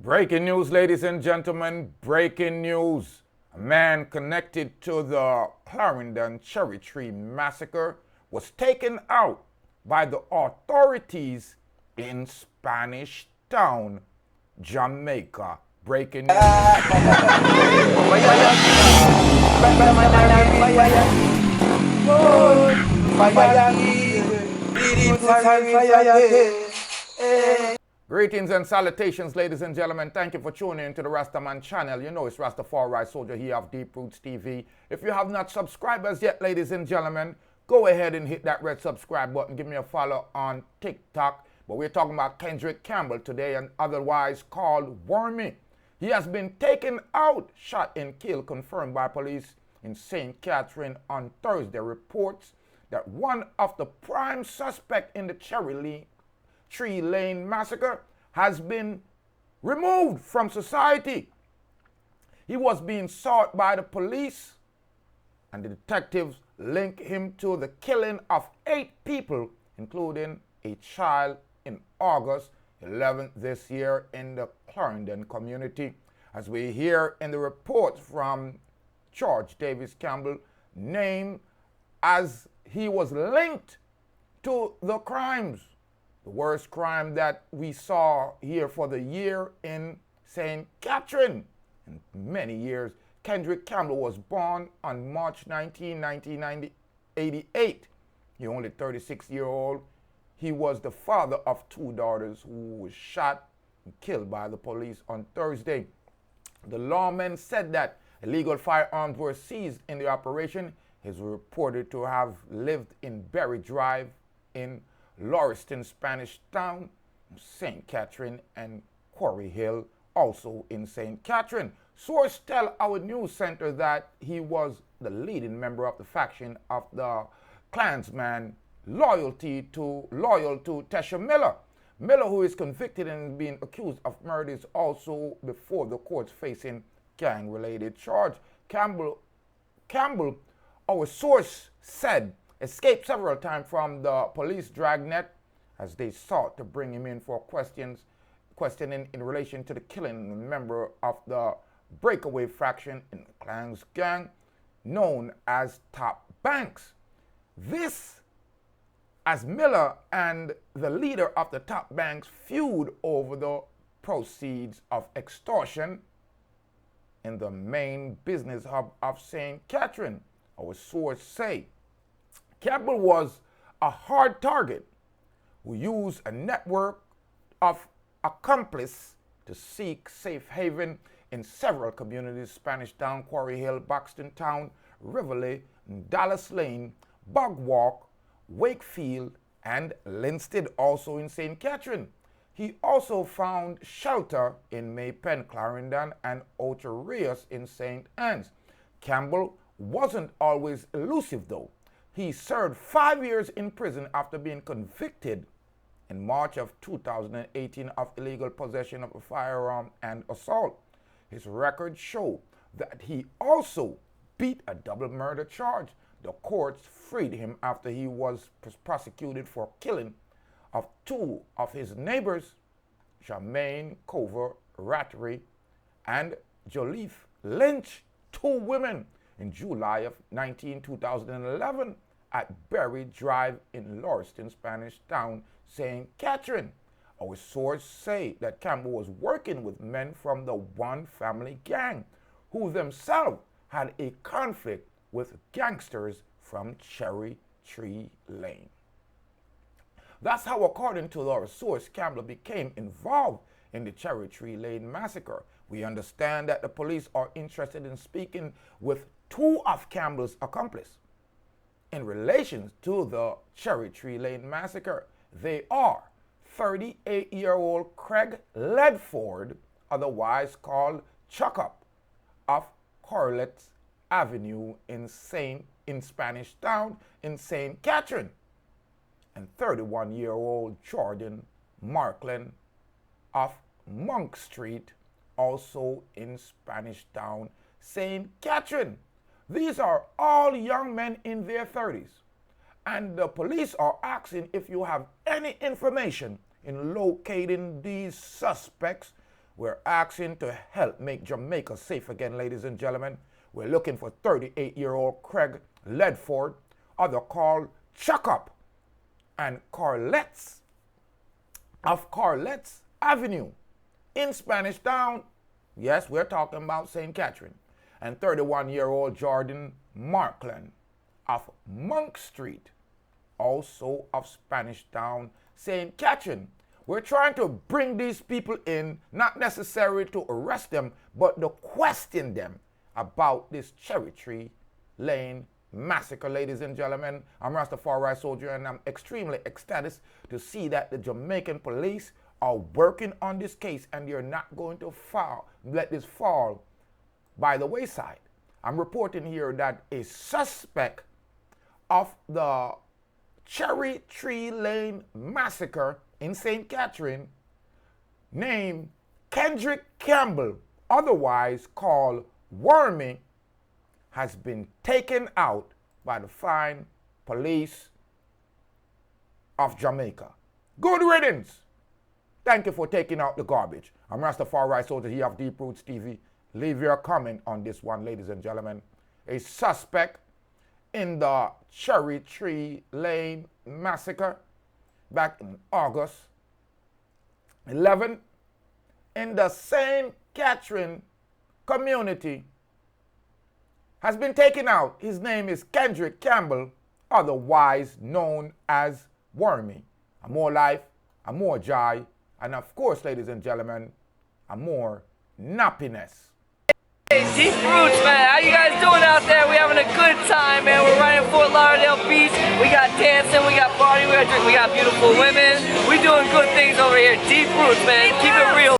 Breaking news, ladies and gentlemen, breaking news. A man connected to the Clarendon Cherry Tree Massacre was taken out by the authorities in Spanish Town, Jamaica. Breaking news. Greetings and salutations, ladies and gentlemen. Thank you for tuning into the Rastaman channel. You know it's Rastafari Soldier here of Deep Roots TV. If you have not subscribed as yet, ladies and gentlemen, go ahead and hit that red subscribe button. Give me a follow on TikTok. But we're talking about Kenrick Campbell today, and otherwise called Wormy. He has been taken out, shot and killed, confirmed by police in St. Catherine on Thursday. Reports that one of the prime suspects in the Cherry Tree Lane Massacre has been removed from society. He was being sought by the police, and the detectives link him to the killing of 8 people, including a child in August 11th this year in the Clarendon community. As we hear in the reports from George Davis Campbell, named as he was linked to the crimes. The worst crime that we saw here for the year in St. Catherine. In many years, Kenrick Campbell was born on March 19, 1988. He only 36-year-old. He was the father of 2 daughters who was shot and killed by the police on Thursday. The lawmen said that illegal firearms were seized in the operation. He is reported to have lived in Berry Drive in Lauriston, Spanish Town, St. Catherine, and Quarry Hill, also in St. Catherine. Sources tell our news center that he was the leading member of the faction of the Klansman loyal to Tesha Miller. Miller, who is convicted and being accused of murder, is also before the courts facing gang-related charge. Campbell, our source said, escaped several times from the police dragnet as they sought to bring him in for questioning in relation to the killing of a member of the breakaway faction in the Klans gang known as Top Banks. This, as Miller and the leader of the Top Banks feud over the proceeds of extortion in the main business hub of St. Catherine. Our sources say Campbell was a hard target who used a network of accomplices to seek safe haven in several communities: Spanish Town, Quarry Hill, Buxton Town, Riverley, Dallas Lane, Bogwalk, Wakefield, and Linstead, also in St. Catherine. He also found shelter in Maypen, Clarendon, and Outer Rios in St. Anne's. Campbell wasn't always elusive, though. He served 5 years in prison after being convicted in March of 2018 of illegal possession of a firearm and assault. His record showed that he also beat a double murder charge. The courts freed him after he was prosecuted for killing of 2 of his neighbors, Charmaine Cover Rattery and Joliffe Lynch, 2 women, in July of 2011 at Berry Drive in Lauriston, Spanish Town, St. Catherine. Our sources say that Campbell was working with men from the One Family Gang, who themselves had a conflict with gangsters from Cherry Tree Lane. That's how, according to our source, Campbell became involved in the Cherry Tree Lane Massacre. We understand that the police are interested in speaking with 2 of Campbell's accomplices in relation to the Cherry Tree Lane Massacre. They are 38-year-old Craig Ledford, otherwise called Chuck Up, of Corlett Avenue in Spanish Town in St. Catherine, and 31-year-old Jordan Markland of Monk Street, also in Spanish Town, St. Catherine. These are all young men in their 30s, and the police are asking if you have any information in locating these suspects We're asking to help make Jamaica safe again, ladies and gentlemen. We're looking for 38-year-old Craig Ledford, other called Chuck Up, and Carlett's of Carlett's Avenue in Spanish Town. Yes, we're talking about St. Catherine. And 31-year-old Jordan Markland of Monk Street, also of Spanish Town, St. Catherine. We're trying to bring these people in, not necessarily to arrest them, but to question them about this Cherry Tree Lane massacre, ladies and gentlemen. I'm Rastafari Soldier, and I'm extremely ecstatic to see that the Jamaican police are working on this case, and you're not going to let this fall by the wayside. I'm reporting here that a suspect of the Cherry Tree Lane massacre in St. Catherine, named Kenrick Campbell, otherwise called Wormy, has been taken out by the fine police of Jamaica. Good riddance. Thank you for taking out the garbage. I'm Rastafari Soldier here of Deep Roots TV. Leave your comment on this one, ladies and gentlemen. A suspect in the Cherry Tree Lane massacre back in August 11 in the St. Catherine community has been taken out. His name is Kenrick Campbell, otherwise known as Wormy. A more life, a more joy, and of course, ladies and gentlemen, a more nappiness. Hey, Deep Roots, man. How you guys doing out there? We having a good time, man. We're right in Fort Lauderdale Beach. We got dancing, we got party, we got beautiful women. We doing good things over here. Deep Roots, man. Keep it real.